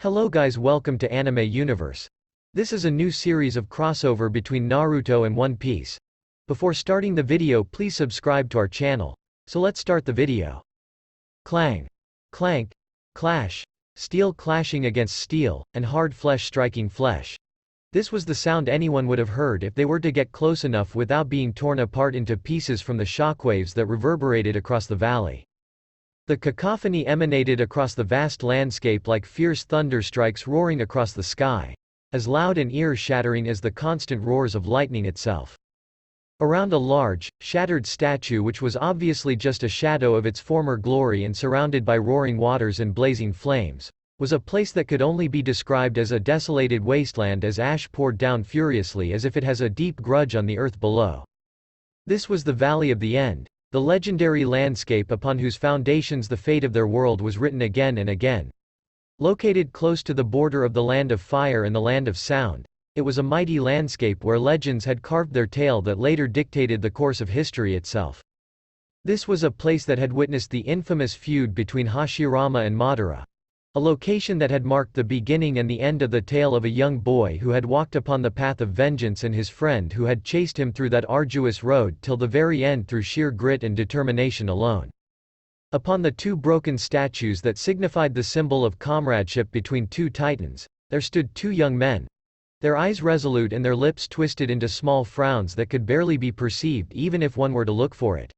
Hello guys, welcome to Anime Universe. This is a new series of crossover between Naruto and One Piece. Before starting the video, please subscribe to our channel. So let's start the video. Clang. Clank. Clash. Steel clashing against steel, and hard flesh striking flesh. This was the sound anyone would have heard if they were to get close enough without being torn apart into pieces from the shockwaves that reverberated across the valley. The cacophony emanated across the vast landscape like fierce thunderstrikes roaring across the sky, as loud and ear-shattering as the constant roars of lightning itself. Around a large, shattered statue which was obviously just a shadow of its former glory and surrounded by roaring waters and blazing flames, was a place that could only be described as a desolated wasteland as ash poured down furiously as if it has a deep grudge on the earth below. This was the Valley of the End, the legendary landscape upon whose foundations the fate of their world was written again and again. Located close to the border of the Land of Fire and the Land of Sound, it was a mighty landscape where legends had carved their tale that later dictated the course of history itself. This was a place that had witnessed the infamous feud between Hashirama and Madara. A location that had marked the beginning and the end of the tale of a young boy who had walked upon the path of vengeance and his friend who had chased him through that arduous road till the very end through sheer grit and determination alone. Upon the two broken statues that signified the symbol of comradeship between two titans, there stood two young men, their eyes resolute and their lips twisted into small frowns that could barely be perceived even if one were to look for it.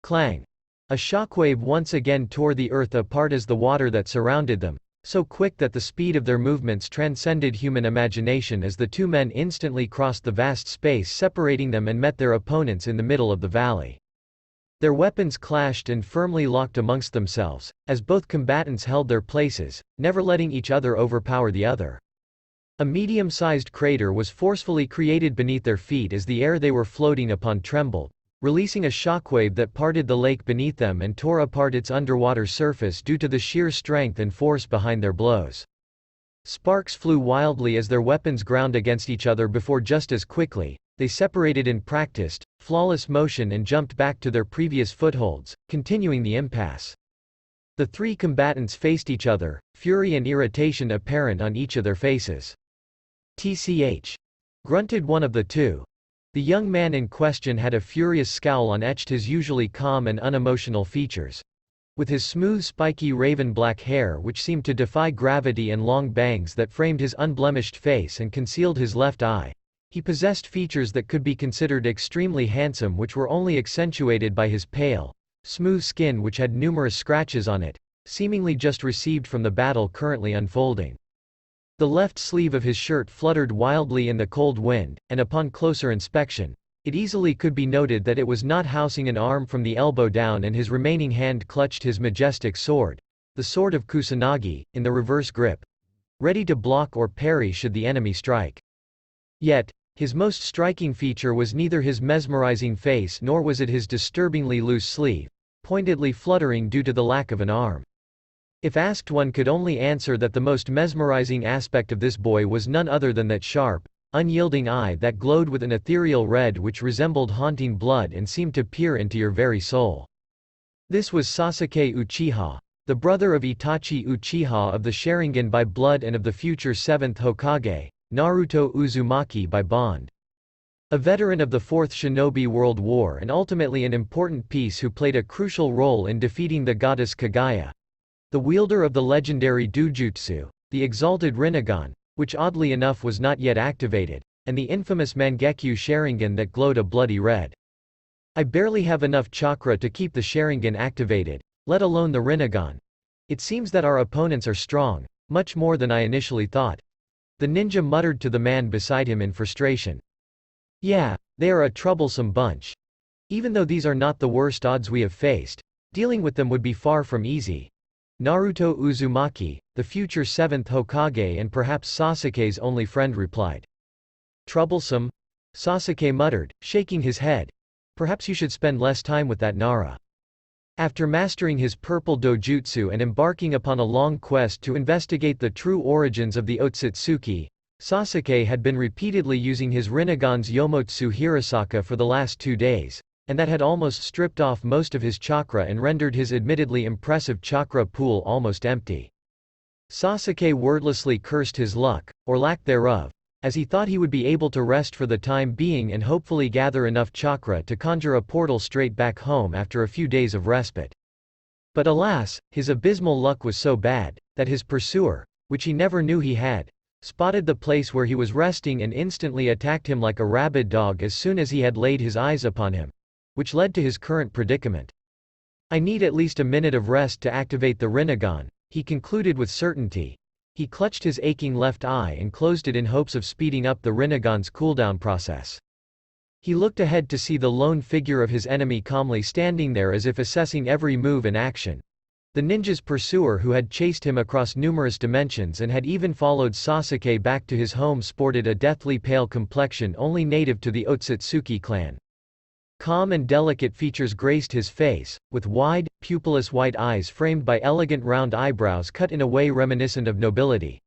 Clang. A shockwave once again tore the earth apart as the water that surrounded them, so quick that the speed of their movements transcended human imagination as the two men instantly crossed the vast space separating them and met their opponents in the middle of the valley. Their weapons clashed and firmly locked amongst themselves, as both combatants held their places, never letting each other overpower the other. A medium-sized crater was forcefully created beneath their feet as the air they were floating upon trembled, releasing a shockwave that parted the lake beneath them and tore apart its underwater surface due to the sheer strength and force behind their blows. Sparks flew wildly as their weapons ground against each other before just as quickly, they separated in practiced, flawless motion and jumped back to their previous footholds, continuing the impasse. The three combatants faced each other, fury and irritation apparent on each of their faces. "Tch," grunted one of the two. The young man in question had a furious scowl on etched his usually calm and unemotional features. With his smooth spiky raven-black hair which seemed to defy gravity and long bangs that framed his unblemished face and concealed his left eye, he possessed features that could be considered extremely handsome which were only accentuated by his pale, smooth skin which had numerous scratches on it, seemingly just received from the battle currently unfolding. The left sleeve of his shirt fluttered wildly in the cold wind, and upon closer inspection, it easily could be noted that it was not housing an arm from the elbow down and his remaining hand clutched his majestic sword, the sword of Kusanagi, in the reverse grip, ready to block or parry should the enemy strike. Yet, his most striking feature was neither his mesmerizing face nor was it his disturbingly loose sleeve, pointedly fluttering due to the lack of an arm. If asked, one could only answer that the most mesmerizing aspect of this boy was none other than that sharp, unyielding eye that glowed with an ethereal red which resembled haunting blood and seemed to peer into your very soul. This was Sasuke Uchiha, the brother of Itachi Uchiha of the Sharingan by blood and of the future 7th Hokage, Naruto Uzumaki by bond. A veteran of the Fourth Shinobi World War and ultimately an important piece who played a crucial role in defeating the goddess Kaguya, the wielder of the legendary Dujutsu, the exalted Rinnegan, which oddly enough was not yet activated, and the infamous Mangekyo Sharingan that glowed a bloody red. I barely have enough chakra to keep the Sharingan activated, let alone the Rinnegan. It seems that our opponents are strong, much more than I initially thought. The ninja muttered to the man beside him in frustration. Yeah, they are a troublesome bunch. Even though these are not the worst odds we have faced, dealing with them would be far from easy. Naruto Uzumaki, the future 7th Hokage and perhaps Sasuke's only friend, replied. Troublesome? Sasuke muttered, shaking his head. Perhaps you should spend less time with that Nara. After mastering his purple dojutsu and embarking upon a long quest to investigate the true origins of the Otsutsuki, Sasuke had been repeatedly using his Rinnegan's Yomotsu Hirasaka for the last 2 days, and that had almost stripped off most of his chakra and rendered his admittedly impressive chakra pool almost empty. Sasuke wordlessly cursed his luck, or lack thereof, as he thought he would be able to rest for the time being and hopefully gather enough chakra to conjure a portal straight back home after a few days of respite. But alas, his abysmal luck was so bad, that his pursuer, which he never knew he had, spotted the place where he was resting and instantly attacked him like a rabid dog as soon as he had laid his eyes upon him, which led to his current predicament. "I need at least a minute of rest to activate the Rinnegan," he concluded with certainty. He clutched his aching left eye and closed it in hopes of speeding up the Rinnegan's cooldown process. He looked ahead to see the lone figure of his enemy calmly standing there as if assessing every move and action. The ninja's pursuer who had chased him across numerous dimensions and had even followed Sasuke back to his home sported a deathly pale complexion only native to the Otsutsuki clan. Calm and delicate features graced his face, with wide, pupilless white eyes framed by elegant round eyebrows cut in a way reminiscent of nobility.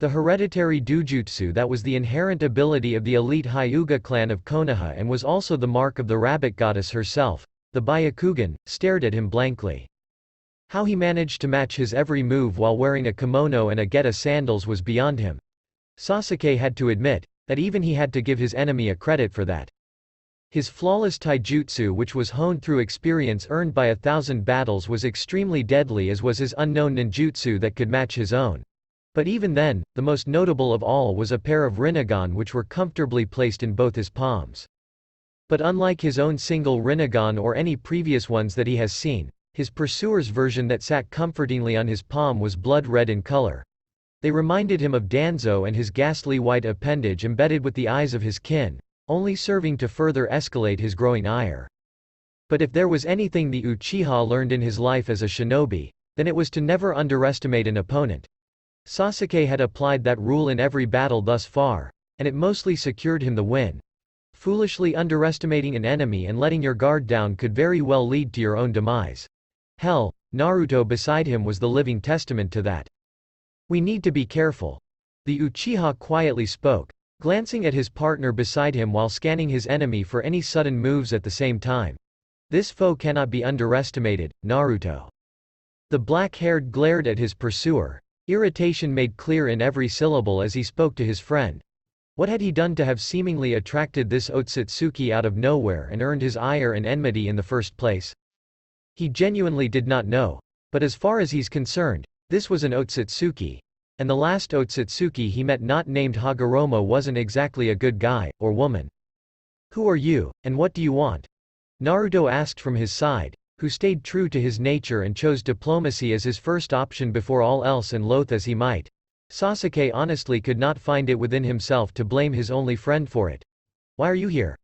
The hereditary dujutsu that was the inherent ability of the elite Hyuga clan of Konoha and was also the mark of the rabbit goddess herself, the Byakugan, stared at him blankly. How he managed to match his every move while wearing a kimono and a geta sandals was beyond him. Sasuke had to admit, that even he had to give his enemy a credit for that. His flawless taijutsu, which was honed through experience earned by 1,000 battles, was extremely deadly, as was his unknown ninjutsu that could match his own. But even then, the most notable of all was a pair of Rinnegan which were comfortably placed in both his palms. But unlike his own single Rinnegan or any previous ones that he has seen, his pursuer's version that sat comfortingly on his palm was blood red in color. They reminded him of Danzo and his ghastly white appendage embedded with the eyes of his kin, only serving to further escalate his growing ire. But if there was anything the Uchiha learned in his life as a shinobi, then it was to never underestimate an opponent. Sasuke had applied that rule in every battle thus far, and it mostly secured him the win. Foolishly underestimating an enemy and letting your guard down could very well lead to your own demise. Hell, Naruto beside him was the living testament to that. "We need to be careful," the Uchiha quietly spoke, glancing at his partner beside him while scanning his enemy for any sudden moves at the same time. "This foe cannot be underestimated, Naruto." The black-haired glared at his pursuer, irritation made clear in every syllable as he spoke to his friend. What had he done to have seemingly attracted this Otsutsuki out of nowhere and earned his ire and enmity in the first place? He genuinely did not know. But as far as he's concerned, this was an Otsutsuki. And the last Otsutsuki he met, not named Hagoromo, wasn't exactly a good guy, or woman. "Who are you, and what do you want?" Naruto asked from his side, who stayed true to his nature and chose diplomacy as his first option before all else, and loath as he might, Sasuke honestly could not find it within himself to blame his only friend for it. "Why are you here?"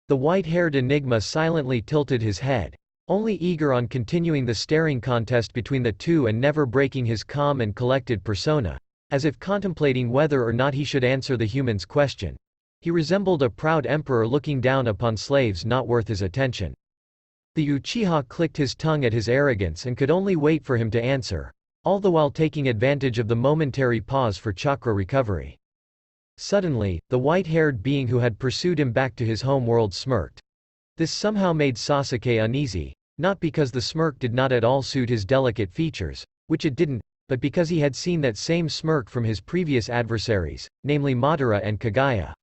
The white-haired enigma silently tilted his head, only eager on continuing the staring contest between the two and never breaking his calm and collected persona, as if contemplating whether or not he should answer the human's question. He resembled a proud emperor looking down upon slaves not worth his attention. The Uchiha clicked his tongue at his arrogance and could only wait for him to answer, all the while taking advantage of the momentary pause for chakra recovery. Suddenly, the white-haired being who had pursued him back to his home world smirked. This somehow made Sasuke uneasy, not because the smirk did not at all suit his delicate features, which it didn't, but because he had seen that same smirk from his previous adversaries, namely Madara and Kagaya.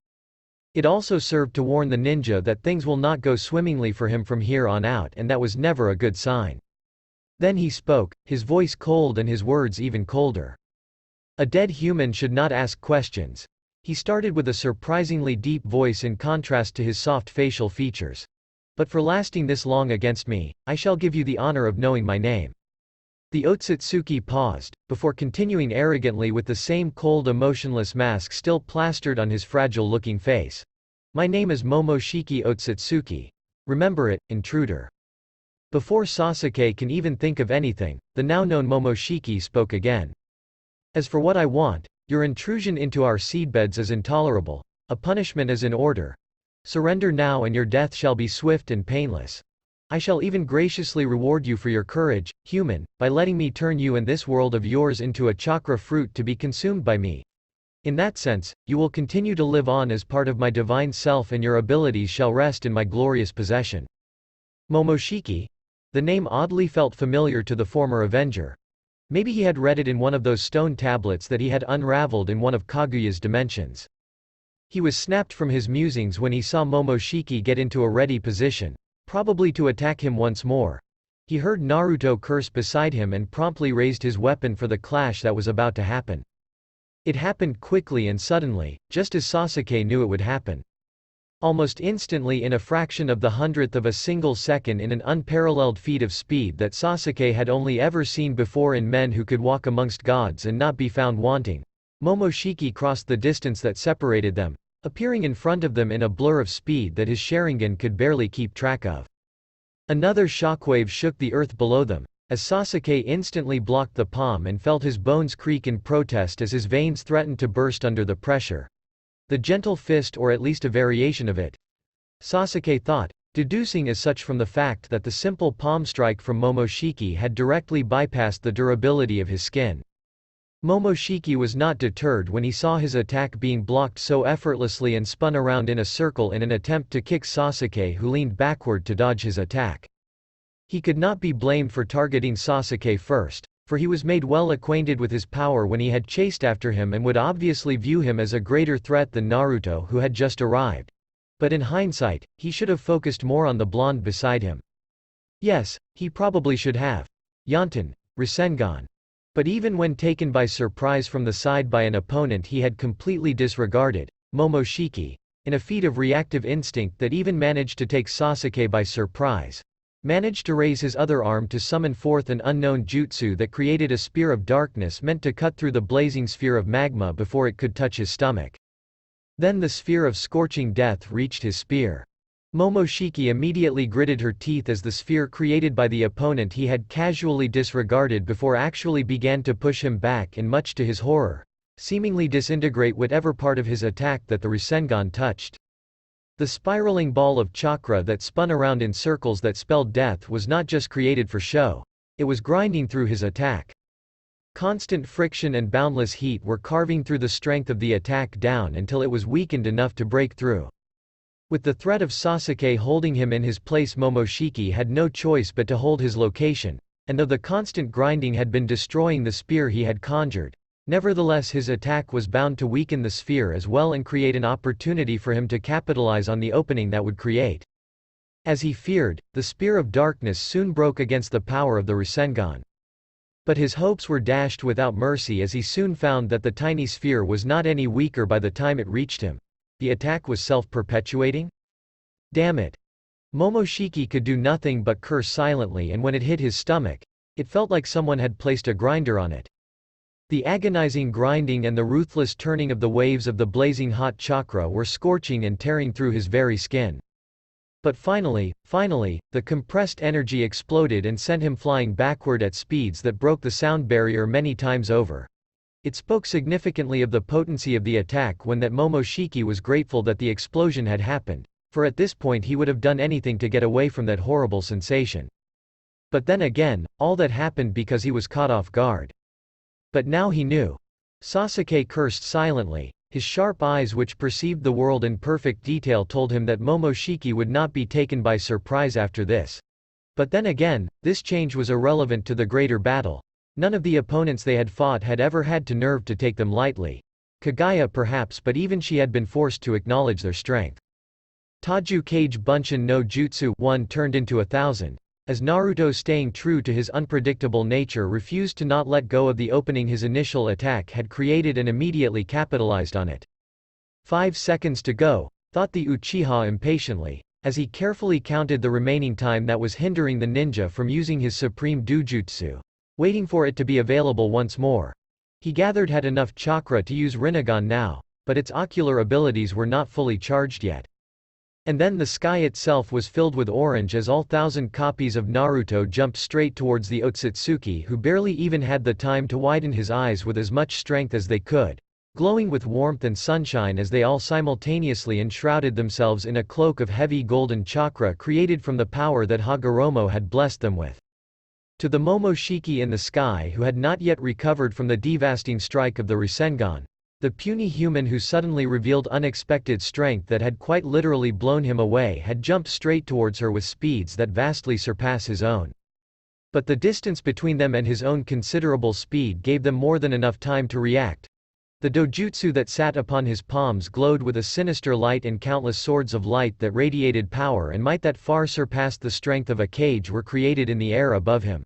It also served to warn the ninja that things will not go swimmingly for him from here on out, and that was never a good sign. Then he spoke, his voice cold and his words even colder. A dead human should not ask questions. He started with a surprisingly deep voice in contrast to his soft facial features. "But for lasting this long against me, I shall give you the honor of knowing my name." The Otsutsuki paused, before continuing arrogantly with the same cold, emotionless mask still plastered on his fragile-looking face. "My name is Momoshiki Otsutsuki. Remember it, intruder." Before Sasuke can even think of anything, the now-known Momoshiki spoke again. "As for what I want, your intrusion into our seedbeds is intolerable. A punishment is in order. Surrender now and your death shall be swift and painless. I shall even graciously reward you for your courage, human, by letting me turn you and this world of yours into a chakra fruit to be consumed by me. In that sense, you will continue to live on as part of my divine self and your abilities shall rest in my glorious possession." Momoshiki? The name oddly felt familiar to the former Avenger. Maybe he had read it in one of those stone tablets that he had unraveled in one of Kaguya's dimensions. He was snapped from his musings when he saw Momoshiki get into a ready position, probably to attack him once more. He heard Naruto curse beside him and promptly raised his weapon for the clash that was about to happen. It happened quickly and suddenly, just as Sasuke knew it would happen. Almost instantly, in a fraction of the hundredth of a single second, in an unparalleled feat of speed that Sasuke had only ever seen before in men who could walk amongst gods and not be found wanting, Momoshiki crossed the distance that separated them, appearing in front of them in a blur of speed that his Sharingan could barely keep track of. Another shockwave shook the earth below them, as Sasuke instantly blocked the palm and felt his bones creak in protest as his veins threatened to burst under the pressure. The gentle fist, or at least a variation of it, Sasuke thought, deducing as such from the fact that the simple palm strike from Momoshiki had directly bypassed the durability of his skin. Momoshiki was not deterred when he saw his attack being blocked so effortlessly and spun around in a circle in an attempt to kick Sasuke, who leaned backward to dodge his attack. He could not be blamed for targeting Sasuke first, for he was made well acquainted with his power when he had chased after him and would obviously view him as a greater threat than Naruto, who had just arrived. But in hindsight, he should have focused more on the blonde beside him. Yes, he probably should have. Yanton, Rasengan. But even when taken by surprise from the side by an opponent he had completely disregarded, Momoshiki, in a feat of reactive instinct that even managed to take Sasuke by surprise, managed to raise his other arm to summon forth an unknown jutsu that created a spear of darkness meant to cut through the blazing sphere of magma before it could touch his stomach. Then the sphere of scorching death reached his spear. Momoshiki immediately gritted her teeth as the sphere created by the opponent he had casually disregarded before actually began to push him back and, much to his horror, seemingly disintegrate whatever part of his attack that the Rasengan touched. The spiraling ball of chakra that spun around in circles that spelled death was not just created for show, it was grinding through his attack. Constant friction and boundless heat were carving through the strength of the attack down until it was weakened enough to break through. With the threat of Sasuke holding him in his place, Momoshiki had no choice but to hold his location, and though the constant grinding had been destroying the spear he had conjured, nevertheless his attack was bound to weaken the sphere as well and create an opportunity for him to capitalize on the opening that would create. As he feared, the spear of darkness soon broke against the power of the Rasengan. But his hopes were dashed without mercy as he soon found that the tiny sphere was not any weaker by the time it reached him. The attack was self-perpetuating? Damn it. Momoshiki could do nothing but curse silently, and when it hit his stomach, it felt like someone had placed a grinder on it. The agonizing grinding and the ruthless turning of the waves of the blazing hot chakra were scorching and tearing through his very skin. But finally, the compressed energy exploded and sent him flying backward at speeds that broke the sound barrier many times over. It spoke significantly of the potency of the attack when that Momoshiki was grateful that the explosion had happened, for at this point he would have done anything to get away from that horrible sensation. But then again, all that happened because he was caught off guard. But now he knew. Sasuke cursed silently. His sharp eyes, which perceived the world in perfect detail, told him that Momoshiki would not be taken by surprise after this. But then again, this change was irrelevant to the greater battle. None of the opponents they had fought had ever had the nerve to take them lightly. Kaguya perhaps, but even she had been forced to acknowledge their strength. Taju Kage Bunshin no Jutsu 1 turned into 1,000. As Naruto, staying true to his unpredictable nature, refused to not let go of the opening his initial attack had created and immediately capitalized on it. 5 seconds to go, thought the Uchiha impatiently, as he carefully counted the remaining time that was hindering the ninja from using his supreme dojutsu, waiting for it to be available once more. He gathered had enough chakra to use Rinnegan now, but its ocular abilities were not fully charged yet. And then the sky itself was filled with orange as all 1,000 copies of Naruto jumped straight towards the Otsutsuki, who barely even had the time to widen his eyes with as much strength as they could, glowing with warmth and sunshine as they all simultaneously enshrouded themselves in a cloak of heavy golden chakra created from the power that Hagoromo had blessed them with. To the Momoshiki in the sky, who had not yet recovered from the devastating strike of the Rasengan, the puny human who suddenly revealed unexpected strength that had quite literally blown him away had jumped straight towards her with speeds that vastly surpass his own. But the distance between them and his own considerable speed gave them more than enough time to react. The dojutsu that sat upon his palms glowed with a sinister light, and countless swords of light that radiated power and might that far surpassed the strength of a cage were created in the air above him.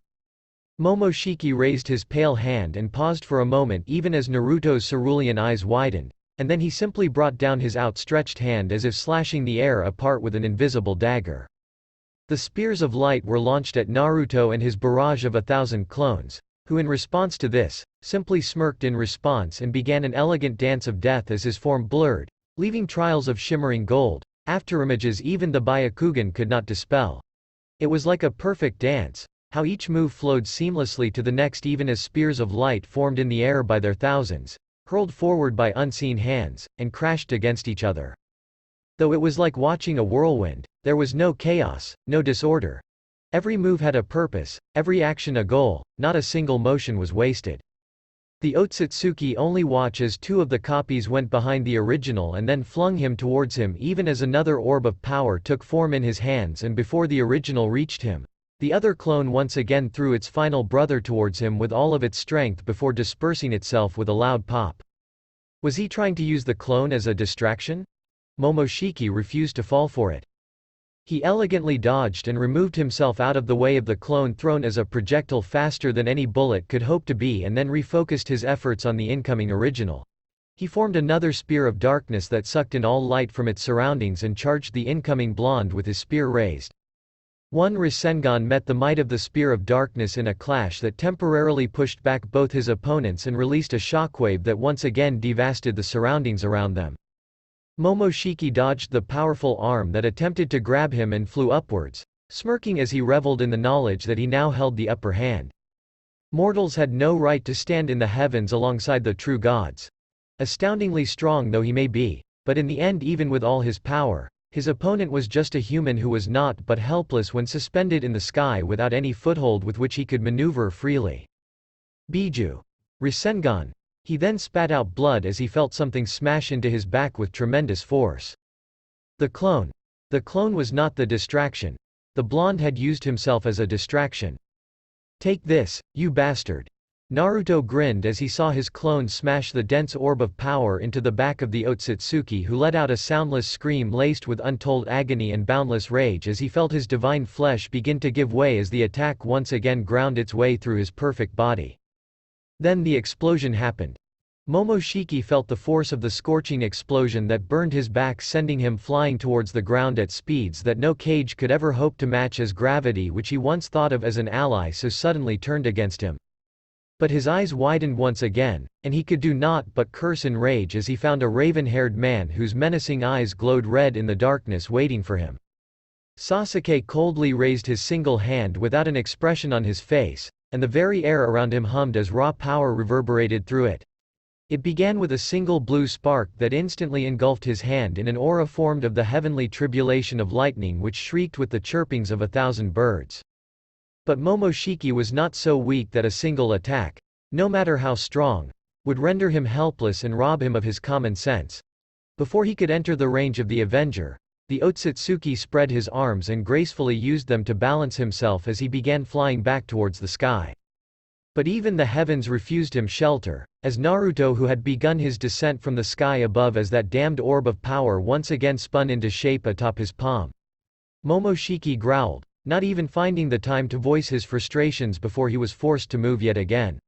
Momoshiki raised his pale hand and paused for a moment, even as Naruto's cerulean eyes widened, and then he simply brought down his outstretched hand as if slashing the air apart with an invisible dagger. The spears of light were launched at Naruto and his barrage of 1,000 clones, who in response to this, simply smirked in response and began an elegant dance of death as his form blurred, leaving trails of shimmering gold, afterimages even the Byakugan could not dispel. It was like a perfect dance, how each move flowed seamlessly to the next even as spears of light formed in the air by their thousands, hurled forward by unseen hands, and crashed against each other. Though it was like watching a whirlwind, there was no chaos, no disorder. Every move had a purpose, every action a goal, not a single motion was wasted. The Otsutsuki only watched as two of the copies went behind the original and then flung him towards him, even as another orb of power took form in his hands, and before the original reached him, the other clone once again threw its final brother towards him with all of its strength before dispersing itself with a loud pop. Was he trying to use the clone as a distraction? Momoshiki refused to fall for it. He elegantly dodged and removed himself out of the way of the clone thrown as a projectile faster than any bullet could hope to be, and then refocused his efforts on the incoming original. He formed another spear of darkness that sucked in all light from its surroundings and charged the incoming blonde with his spear raised. One Rasengan met the might of the spear of darkness in a clash that temporarily pushed back both his opponents and released a shockwave that once again devastated the surroundings around them. Momoshiki dodged the powerful arm that attempted to grab him and flew upwards, smirking as he reveled in the knowledge that he now held the upper hand. Mortals had no right to stand in the heavens alongside the true gods. Astoundingly strong though he may be, but in the end, even with all his power, his opponent was just a human who was naught but helpless when suspended in the sky without any foothold with which he could maneuver freely. Biju. Rasengan. He then spat out blood as he felt something smash into his back with tremendous force. The clone. The clone was not the distraction. The blonde had used himself as a distraction. Take this, you bastard. Naruto grinned as he saw his clone smash the dense orb of power into the back of the Otsutsuki, who let out a soundless scream laced with untold agony and boundless rage as he felt his divine flesh begin to give way as the attack once again ground its way through his perfect body. Then the explosion happened. Momoshiki felt the force of the scorching explosion that burned his back, sending him flying towards the ground at speeds that no cage could ever hope to match, as gravity, which he once thought of as an ally, so suddenly turned against him. But his eyes widened once again, and he could do naught but curse in rage as he found a raven-haired man whose menacing eyes glowed red in the darkness waiting for him. Sasuke coldly raised his single hand without an expression on his face, and the very air around him hummed as raw power reverberated through it. It began with a single blue spark that instantly engulfed his hand in an aura formed of the heavenly tribulation of lightning which shrieked with the chirpings of 1,000 birds. But Momoshiki was not so weak that a single attack, no matter how strong, would render him helpless and rob him of his common sense. Before he could enter the range of the Avenger, the Otsutsuki spread his arms and gracefully used them to balance himself as he began flying back towards the sky. But even the heavens refused him shelter, as Naruto, who had begun his descent from the sky above as that damned orb of power once again spun into shape atop his palm. Momoshiki growled, not even finding the time to voice his frustrations before he was forced to move yet again.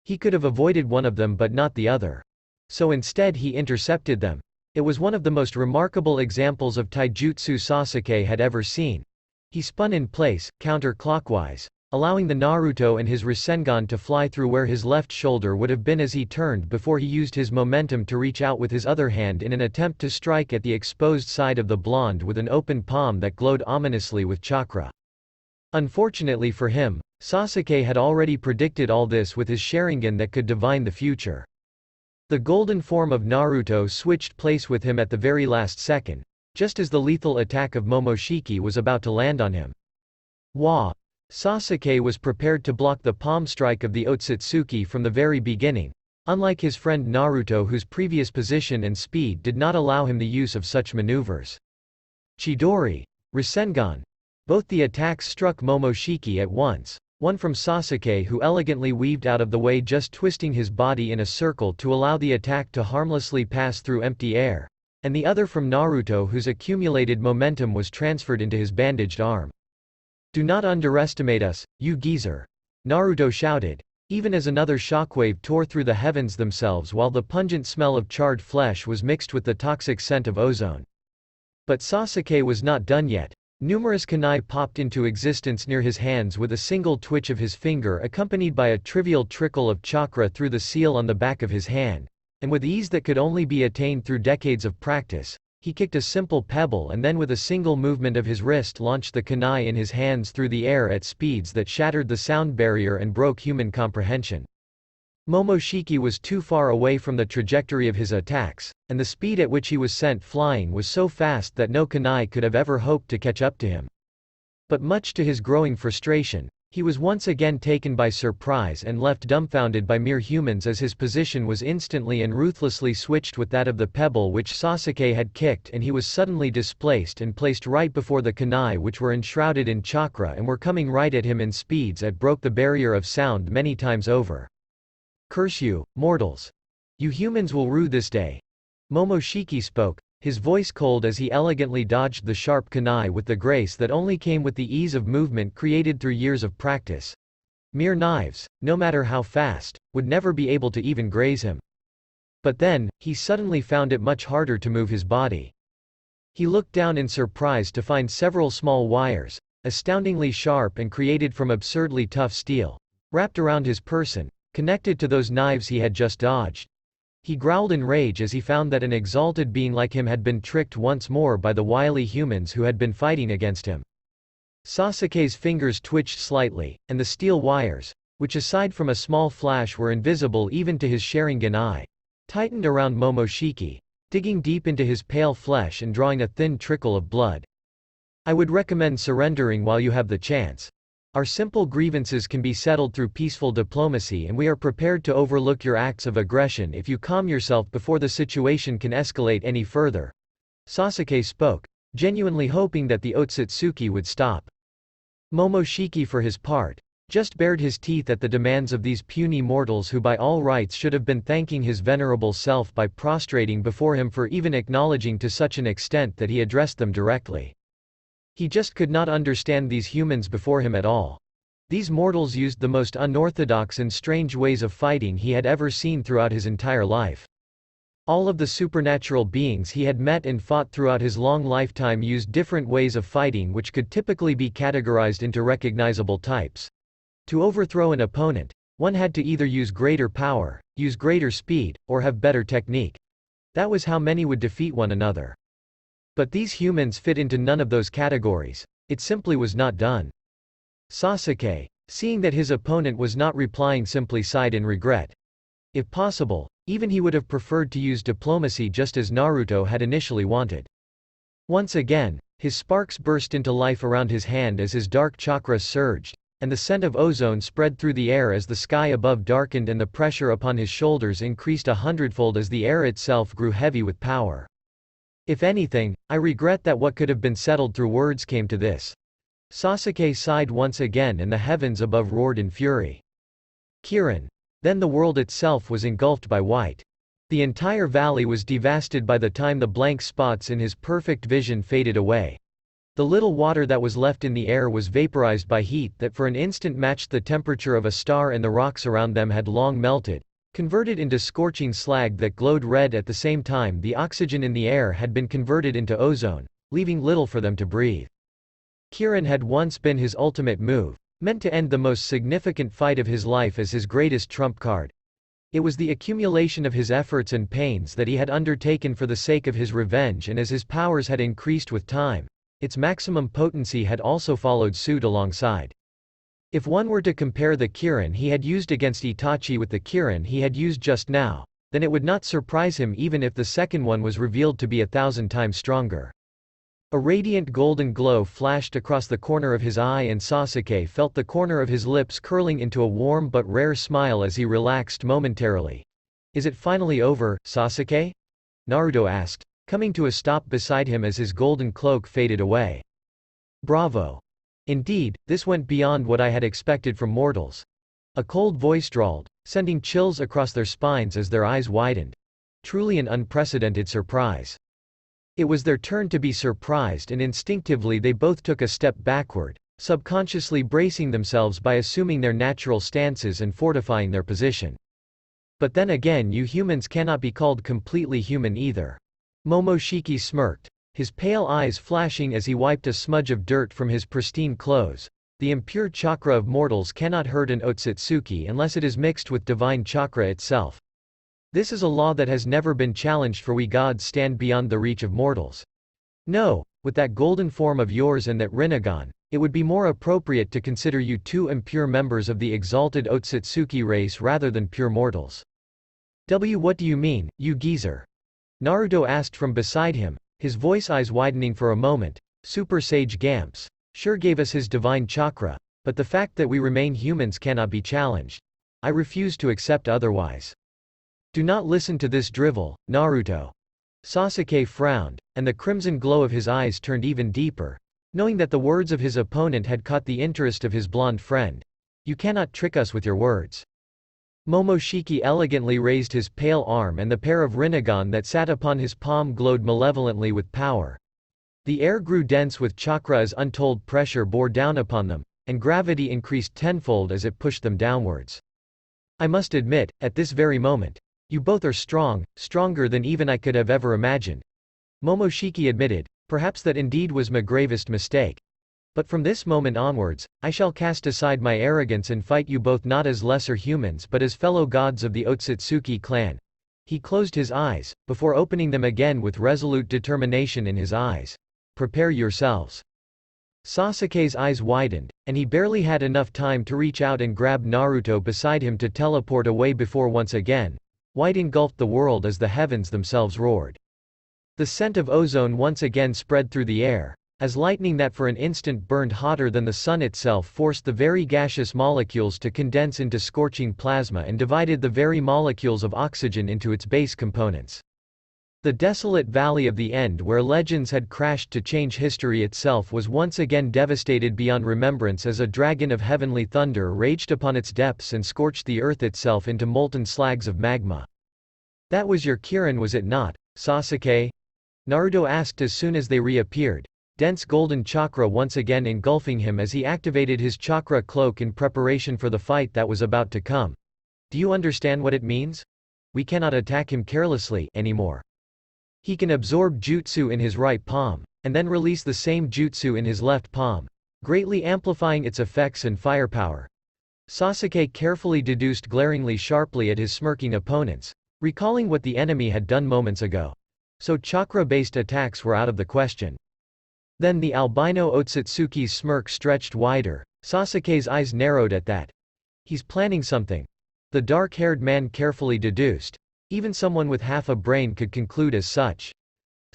He could have avoided one of them but not the other. So instead he intercepted them. It was one of the most remarkable examples of taijutsu Sasuke had ever seen. He spun in place, counter-clockwise, allowing the Naruto and his Rasengan to fly through where his left shoulder would have been as he turned before he used his momentum to reach out with his other hand in an attempt to strike at the exposed side of the blonde with an open palm that glowed ominously with chakra. Unfortunately for him, Sasuke had already predicted all this with his Sharingan that could divine the future. The golden form of Naruto switched place with him at the very last second, just as the lethal attack of Momoshiki was about to land on him. Wah! Sasuke was prepared to block the palm strike of the Otsutsuki from the very beginning, unlike his friend Naruto, whose previous position and speed did not allow him the use of such maneuvers. Chidori. Rasengan. Both the attacks struck Momoshiki at once, one from Sasuke who elegantly weaved out of the way, just twisting his body in a circle to allow the attack to harmlessly pass through empty air, and the other from Naruto whose accumulated momentum was transferred into his bandaged arm. "Do not underestimate us, you geezer," Naruto shouted, even as another shockwave tore through the heavens themselves while the pungent smell of charred flesh was mixed with the toxic scent of ozone. But Sasuke was not done yet. Numerous kunai popped into existence near his hands with a single twitch of his finger, accompanied by a trivial trickle of chakra through the seal on the back of his hand, and with ease that could only be attained through decades of practice, he kicked a simple pebble and then with a single movement of his wrist launched the kunai in his hands through the air at speeds that shattered the sound barrier and broke human comprehension. Momoshiki was too far away from the trajectory of his attacks, and the speed at which he was sent flying was so fast that no kunai could have ever hoped to catch up to him. But much to his growing frustration, he was once again taken by surprise and left dumbfounded by mere humans as his position was instantly and ruthlessly switched with that of the pebble which Sasuke had kicked, and he was suddenly displaced and placed right before the kunai, which were enshrouded in chakra and were coming right at him in speeds that broke the barrier of sound many times over. "Curse you, mortals! You humans will rue this day." Momoshiki spoke, his voice cold as he elegantly dodged the sharp kunai with the grace that only came with the ease of movement created through years of practice. Mere knives, no matter how fast, would never be able to even graze him. But then, he suddenly found it much harder to move his body. He looked down in surprise to find several small wires, astoundingly sharp and created from absurdly tough steel, wrapped around his person, connected to those knives he had just dodged. He growled in rage as he found that an exalted being like him had been tricked once more by the wily humans who had been fighting against him. Sasuke's fingers twitched slightly, and the steel wires, which aside from a small flash were invisible even to his Sharingan eye, tightened around Momoshiki, digging deep into his pale flesh and drawing a thin trickle of blood. "I would recommend surrendering while you have the chance. Our simple grievances can be settled through peaceful diplomacy, and we are prepared to overlook your acts of aggression if you calm yourself before the situation can escalate any further." Sasuke spoke, genuinely hoping that the Otsutsuki would stop. Momoshiki for his part, just bared his teeth at the demands of these puny mortals who by all rights should have been thanking his venerable self by prostrating before him for even acknowledging to such an extent that he addressed them directly. He just could not understand these humans before him at all. These mortals used the most unorthodox and strange ways of fighting he had ever seen throughout his entire life. All of the supernatural beings he had met and fought throughout his long lifetime used different ways of fighting which could typically be categorized into recognizable types. To overthrow an opponent, one had to either use greater power, use greater speed, or have better technique. That was how many would defeat one another. But these humans fit into none of those categories. It simply was not done. Sasuke, seeing that his opponent was not replying, simply sighed in regret. If possible, even he would have preferred to use diplomacy just as Naruto had initially wanted. Once again, his sparks burst into life around his hand as his dark chakra surged, and the scent of ozone spread through the air as the sky above darkened and the pressure upon his shoulders increased 100-fold as the air itself grew heavy with power. "If anything, I regret that what could have been settled through words came to this." Sasuke sighed once again and the heavens above roared in fury. Kirin. Then the world itself was engulfed by white. The entire valley was devastated by the time the blank spots in his perfect vision faded away. The little water that was left in the air was vaporized by heat that for an instant matched the temperature of a star, and the rocks around them had long melted, converted into scorching slag that glowed red. At the same time, the oxygen in the air had been converted into ozone, leaving little for them to breathe. Kirin had once been his ultimate move, meant to end the most significant fight of his life as his greatest trump card. It was the accumulation of his efforts and pains that he had undertaken for the sake of his revenge, and as his powers had increased with time, its maximum potency had also followed suit alongside. If one were to compare the Kirin he had used against Itachi with the Kirin he had used just now, then it would not surprise him even if the second one was revealed to be 1,000 times stronger. A radiant golden glow flashed across the corner of his eye, and Sasuke felt the corner of his lips curling into a warm but rare smile as he relaxed momentarily. "Is it finally over, Sasuke?" Naruto asked, coming to a stop beside him as his golden cloak faded away. "Bravo! Indeed, this went beyond what I had expected from mortals. A cold voice drawled, sending chills across their spines as their eyes widened. Truly an unprecedented surprise. It was their turn to be surprised, and instinctively they both took a step backward, subconsciously bracing themselves by assuming their natural stances and fortifying their position. But then again, you humans cannot be called completely human either. Momoshiki smirked, his pale eyes flashing as he wiped a smudge of dirt from his pristine clothes. The impure chakra of mortals cannot hurt an Otsutsuki unless it is mixed with divine chakra itself. This is a law that has never been challenged, for we gods stand beyond the reach of mortals. No, with that golden form of yours and that Rinnegan, it would be more appropriate to consider you two impure members of the exalted Otsutsuki race rather than pure mortals. What do you mean, you geezer? Naruto asked from beside him, his voice eyes widening for a moment. Super Sage Gamps sure gave us his divine chakra, but the fact that we remain humans cannot be challenged. I refuse to accept otherwise. Do not listen to this drivel, Naruto. Sasuke frowned, and the crimson glow of his eyes turned even deeper, knowing that the words of his opponent had caught the interest of his blonde friend. You cannot trick us with your words. Momoshiki elegantly raised his pale arm, and the pair of Rinnegan that sat upon his palm glowed malevolently with power. The air grew dense with chakra as untold pressure bore down upon them, and gravity increased tenfold as it pushed them downwards. I must admit, at this very moment, you both are strong, stronger than even I could have ever imagined. Momoshiki admitted, perhaps that indeed was my gravest mistake. But from this moment onwards, I shall cast aside my arrogance and fight you both not as lesser humans but as fellow gods of the Otsutsuki clan. He closed his eyes, before opening them again with resolute determination in his eyes. Prepare yourselves. Sasuke's eyes widened, and he barely had enough time to reach out and grab Naruto beside him to teleport away before once again, white engulfed the world as the heavens themselves roared. The scent of ozone once again spread through the air, as lightning that for an instant burned hotter than the sun itself forced the very gaseous molecules to condense into scorching plasma and divided the very molecules of oxygen into its base components. The desolate valley of the end where legends had crashed to change history itself was once again devastated beyond remembrance as a dragon of heavenly thunder raged upon its depths and scorched the earth itself into molten slags of magma. That was your Kirin, was it not, Sasuke? Naruto asked as soon as they reappeared, dense golden chakra once again engulfing him as he activated his chakra cloak in preparation for the fight that was about to come. Do you understand what it means? We cannot attack him carelessly anymore. He can absorb jutsu in his right palm, and then release the same jutsu in his left palm, greatly amplifying its effects and firepower. Sasuke carefully deduced, glaringly sharply at his smirking opponents, recalling what the enemy had done moments ago. So chakra-based attacks were out of the question. Then the albino Otsutsuki's smirk stretched wider, Sasuke's eyes narrowed at that. He's planning something. The dark-haired man carefully deduced. Even someone with half a brain could conclude as such.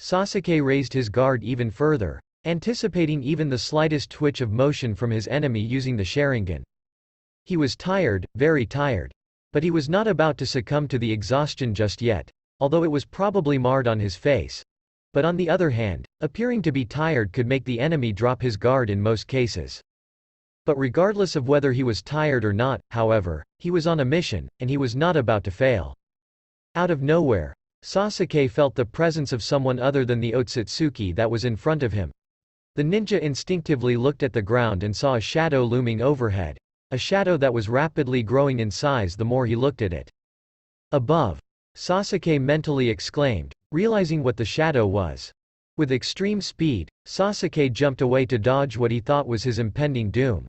Sasuke raised his guard even further, anticipating even the slightest twitch of motion from his enemy using the Sharingan. He was tired, very tired. But he was not about to succumb to the exhaustion just yet, although it was probably marred on his face. But on the other hand, appearing to be tired could make the enemy drop his guard in most cases. But regardless of whether he was tired or not, however, he was on a mission, and he was not about to fail. Out of nowhere, Sasuke felt the presence of someone other than the Otsutsuki that was in front of him. The ninja instinctively looked at the ground and saw a shadow looming overhead, a shadow that was rapidly growing in size the more he looked at it. Above, Sasuke mentally exclaimed, realizing what the shadow was. With extreme speed, Sasuke jumped away to dodge what he thought was his impending doom.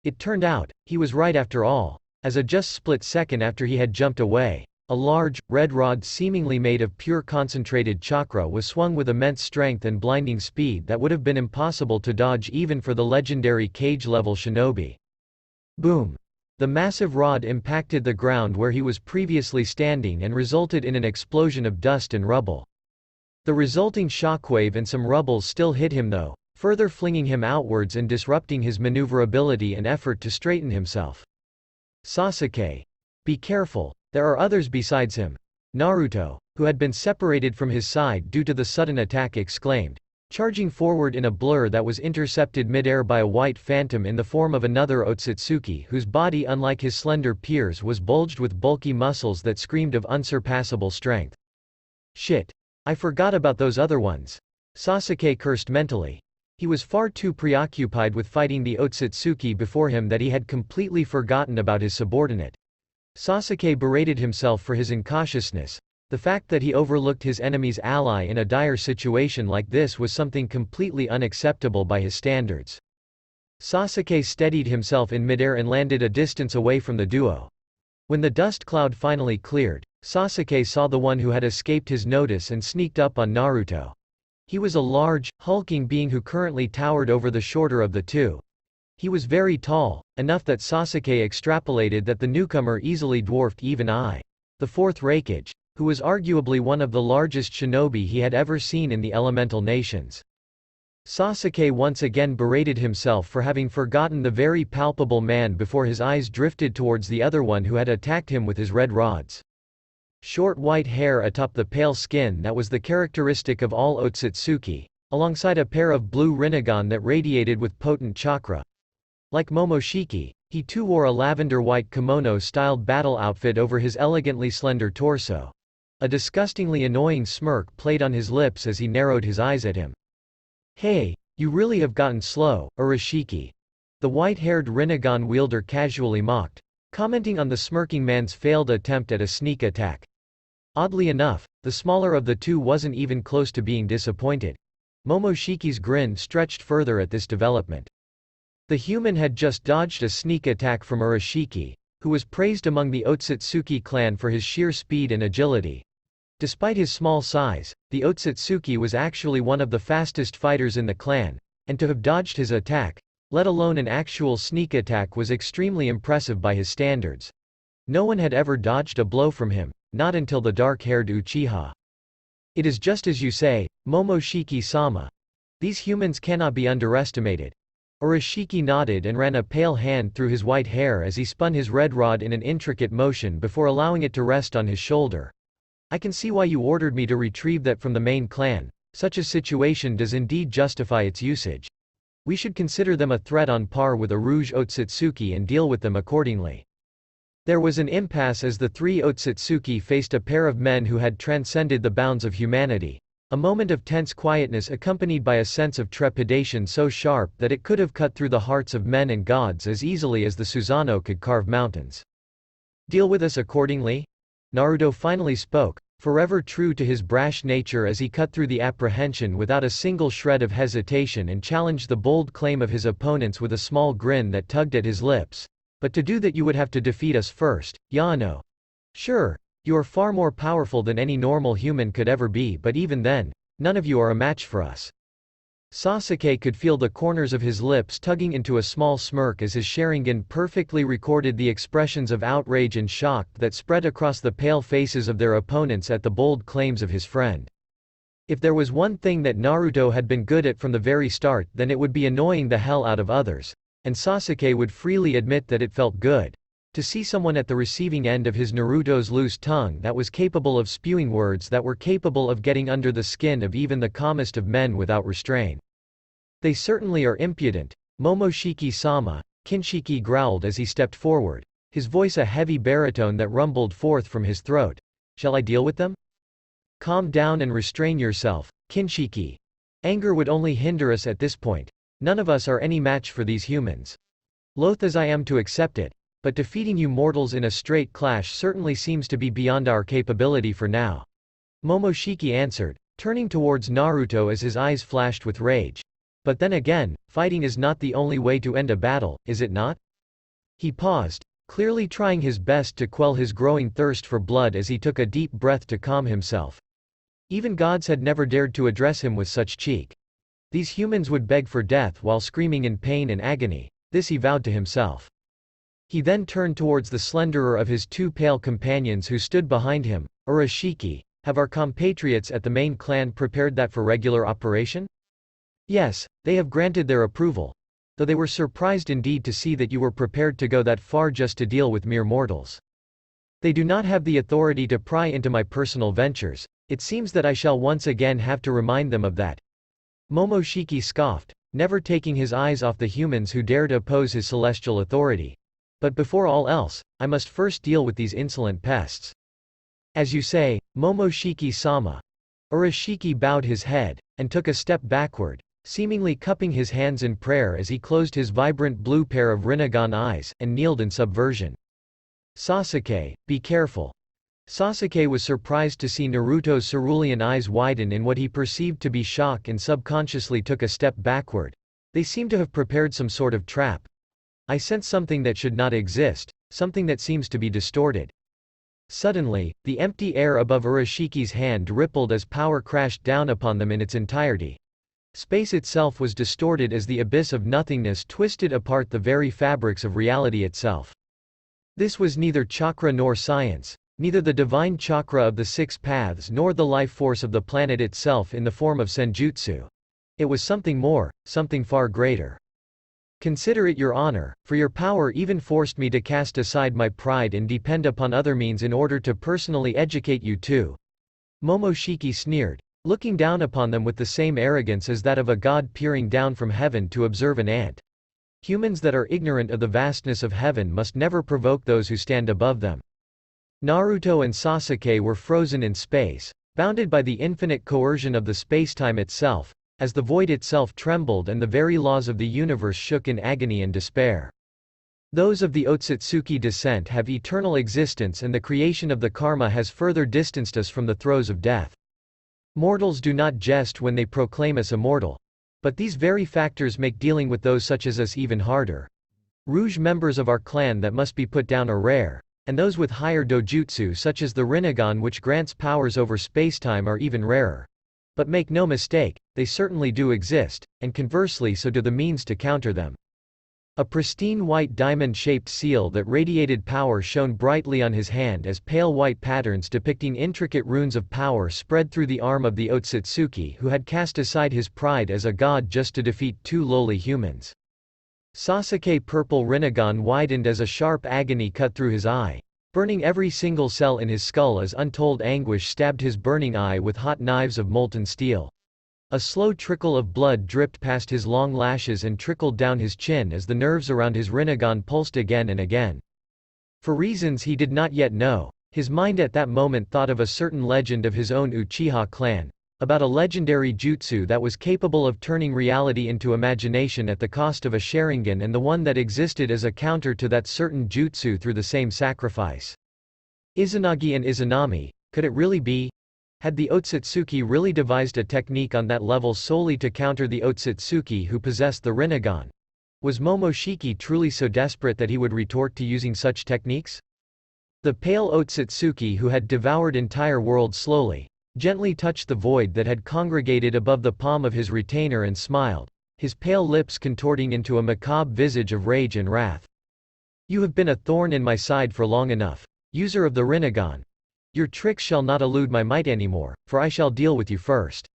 It turned out, he was right after all, as a just split second after he had jumped away, a large, red rod seemingly made of pure concentrated chakra was swung with immense strength and blinding speed that would have been impossible to dodge even for the legendary cage-level shinobi. Boom! The massive rod impacted the ground where he was previously standing and resulted in an explosion of dust and rubble. The resulting shockwave and some rubble still hit him though, further flinging him outwards and disrupting his maneuverability and effort to straighten himself. Sasuke! Be careful, there are others besides him. Naruto, who had been separated from his side due to the sudden attack, exclaimed. charging forward in a blur that was intercepted midair by a white phantom in the form of another Otsutsuki whose body, unlike his slender peers, was bulged with bulky muscles that screamed of unsurpassable strength. Shit. I forgot about those other ones. Sasuke cursed mentally. He was far too preoccupied with fighting the Otsutsuki before him that he had completely forgotten about his subordinate. Sasuke berated himself for his incautiousness. The fact that he overlooked his enemy's ally in a dire situation like this was something completely unacceptable by his standards. Sasuke steadied himself in midair and landed a distance away from the duo. When the dust cloud finally cleared, Sasuke saw the one who had escaped his notice and sneaked up on Naruto. He was a large, hulking being who currently towered over the shorter of the two. He was very tall, enough that Sasuke extrapolated that the newcomer easily dwarfed even I, the fourth Raikage, who was arguably one of the largest shinobi he had ever seen in the elemental nations. Sasuke once again berated himself for having forgotten the very palpable man before his eyes drifted towards the other one who had attacked him with his red rods. Short white hair atop the pale skin that was the characteristic of all Otsutsuki, alongside a pair of blue rinnegan that radiated with potent chakra. Like Momoshiki, he too wore a lavender-white kimono-styled battle outfit over his elegantly slender torso. A disgustingly annoying smirk played on his lips as he narrowed his eyes at him. "Hey, you really have gotten slow, Urashiki," the white-haired rinnegan wielder casually mocked, commenting on the smirking man's failed attempt at a sneak attack. Oddly enough, the smaller of the two wasn't even close to being disappointed. Momoshiki's grin stretched further at this development. The human had just dodged a sneak attack from Urashiki, who was praised among the Otsutsuki clan for his sheer speed and agility. Despite his small size, the Otsutsuki was actually one of the fastest fighters in the clan, and to have dodged his attack, let alone an actual sneak attack, was extremely impressive by his standards. No one had ever dodged a blow from him, not until the dark-haired Uchiha. It is just as you say, Momoshiki-sama. These humans cannot be underestimated. Urashiki nodded and ran a pale hand through his white hair as he spun his red rod in an intricate motion before allowing it to rest on his shoulder. "I can see why you ordered me to retrieve that from the main clan. Such a situation does indeed justify its usage. We should consider them a threat on par with a Rouge Otsutsuki and deal with them accordingly." There was an impasse as the three Otsutsuki faced a pair of men who had transcended the bounds of humanity. A moment of tense quietness accompanied by a sense of trepidation so sharp that it could have cut through the hearts of men and gods as easily as the Susanoo could carve mountains. "Deal with us accordingly?" Naruto finally spoke, forever true to his brash nature as he cut through the apprehension without a single shred of hesitation and challenged the bold claim of his opponents with a small grin that tugged at his lips. "But to do that you would have to defeat us first, Yano. Sure, you are far more powerful than any normal human could ever be, but even then, none of you are a match for us." Sasuke could feel the corners of his lips tugging into a small smirk as his Sharingan perfectly recorded the expressions of outrage and shock that spread across the pale faces of their opponents at the bold claims of his friend. If there was one thing that Naruto had been good at from the very start, then it would be annoying the hell out of others, and Sasuke would freely admit that it felt good to see someone at the receiving end of his Naruto's loose tongue that was capable of spewing words that were capable of getting under the skin of even the calmest of men without restraint. "They certainly are impudent, Momoshiki-sama," Kinshiki growled as he stepped forward, his voice a heavy baritone that rumbled forth from his throat. "Shall I deal with them?" "Calm down and restrain yourself, Kinshiki. Anger would only hinder us at this point. None of us are any match for these humans. Loath as I am to accept it, but defeating you mortals in a straight clash certainly seems to be beyond our capability for now," Momoshiki answered, turning towards Naruto as his eyes flashed with rage. "But then again, fighting is not the only way to end a battle, is it not?" He paused, clearly trying his best to quell his growing thirst for blood as he took a deep breath to calm himself. Even gods had never dared to address him with such cheek. These humans would beg for death while screaming in pain and agony. This he vowed to himself. He then turned towards the slenderer of his two pale companions who stood behind him. "Urashiki, have our compatriots at the main clan prepared that for regular operation?" "Yes, they have granted their approval, though they were surprised indeed to see that you were prepared to go that far just to deal with mere mortals. They do not have the authority to pry into my personal ventures. It seems that I shall once again have to remind them of that." Momoshiki scoffed, never taking his eyes off the humans who dared oppose his celestial authority. But before all else, I must first deal with these insolent pests. As you say, Momoshiki-sama. Urashiki bowed his head, and took a step backward, seemingly cupping his hands in prayer as he closed his vibrant blue pair of Rinnegan eyes, and kneeled in subversion. Sasuke, be careful. Sasuke was surprised to see Naruto's cerulean eyes widen in what he perceived to be shock and subconsciously took a step backward. They seemed to have prepared some sort of trap. I sense something that should not exist, something that seems to be distorted. Suddenly, the empty air above Urashiki's hand rippled as power crashed down upon them in its entirety. Space itself was distorted as the abyss of nothingness twisted apart the very fabrics of reality itself. This was neither chakra nor science, neither the divine chakra of the six paths nor the life force of the planet itself in the form of senjutsu. It was something more, something far greater. Consider it your honor, for your power even forced me to cast aside my pride and depend upon other means in order to personally educate you too. Momoshiki sneered, looking down upon them with the same arrogance as that of a god peering down from heaven to observe an ant. Humans that are ignorant of the vastness of heaven must never provoke those who stand above them. Naruto and Sasuke were frozen in space, bounded by the infinite coercion of the spacetime itself, as the void itself trembled and the very laws of the universe shook in agony and despair. Those of the Otsutsuki descent have eternal existence, and the creation of the karma has further distanced us from the throes of death. Mortals do not jest when they proclaim us immortal. But these very factors make dealing with those such as us even harder. Rouge members of our clan that must be put down are rare, and those with higher dojutsu such as the Rinnegan which grants powers over spacetime are even rarer. But make no mistake, they certainly do exist, and conversely so do the means to counter them. A pristine white diamond-shaped seal that radiated power shone brightly on his hand as pale white patterns depicting intricate runes of power spread through the arm of the Otsutsuki who had cast aside his pride as a god just to defeat two lowly humans. Sasuke's purple Rinnegan widened as a sharp agony cut through his eye, burning every single cell in his skull as untold anguish stabbed his burning eye with hot knives of molten steel. A slow trickle of blood dripped past his long lashes and trickled down his chin as the nerves around his Rinnegan pulsed again and again. For reasons he did not yet know, his mind at that moment thought of a certain legend of his own Uchiha clan, about a legendary jutsu that was capable of turning reality into imagination at the cost of a Sharingan, and the one that existed as a counter to that certain jutsu through the same sacrifice. Izanagi and Izanami, could it really be? Had the Otsutsuki really devised a technique on that level solely to counter the Otsutsuki who possessed the Rinnegan? Was Momoshiki truly so desperate that he would resort to using such techniques? The pale Otsutsuki who had devoured entire worlds slowly, gently touched the void that had congregated above the palm of his retainer and smiled, his pale lips contorting into a macabre visage of rage and wrath. You have been a thorn in my side for long enough, user of the Rinnegan. Your tricks shall not elude my might anymore, for I shall deal with you first.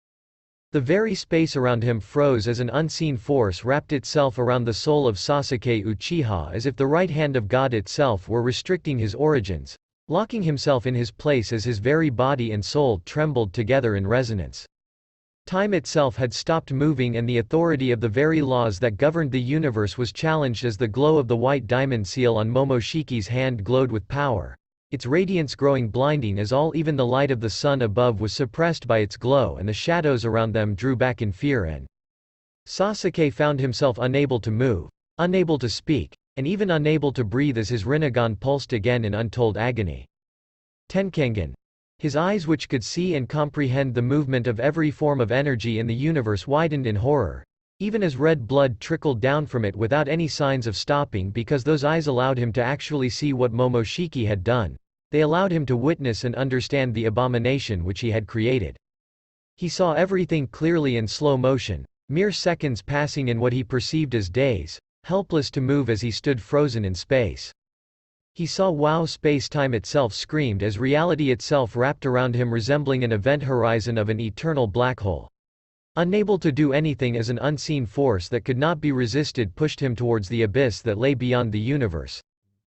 The very space around him froze as an unseen force wrapped itself around the soul of Sasuke Uchiha as if the right hand of God itself were restricting his origins, locking himself in his place as his very body and soul trembled together in resonance. Time itself had stopped moving and the authority of the very laws that governed the universe was challenged as the glow of the white diamond seal on Momoshiki's hand glowed with power, its radiance growing blinding as even the light of the sun above was suppressed by its glow and the shadows around them drew back in fear, and Sasuke found himself unable to move, unable to speak, and even unable to breathe as his Rinnegan pulsed again in untold agony. Tenkengan. His eyes, which could see and comprehend the movement of every form of energy in the universe, widened in horror, even as red blood trickled down from it without any signs of stopping, because those eyes allowed him to actually see what Momoshiki had done. They allowed him to witness and understand the abomination which he had created. He saw everything clearly in slow motion, mere seconds passing in what he perceived as days, helpless to move as he stood frozen in space. He saw wow, space-time itself screamed as reality itself wrapped around him, resembling an event horizon of an eternal black hole. Unable to do anything as an unseen force that could not be resisted pushed him towards the abyss that lay beyond the universe.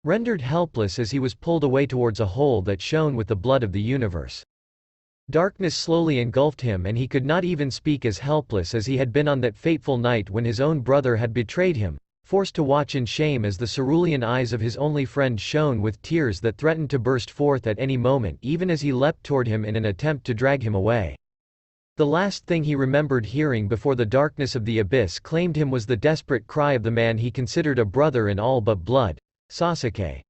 Rendered helpless as he was pulled away towards a hole that shone with the blood of the universe. Darkness slowly engulfed him and he could not even speak, as helpless as he had been on that fateful night when his own brother had betrayed him, forced to watch in shame as the cerulean eyes of his only friend shone with tears that threatened to burst forth at any moment, even as he leapt toward him in an attempt to drag him away. The last thing he remembered hearing before the darkness of the abyss claimed him was the desperate cry of the man he considered a brother in all but blood, Sasuke.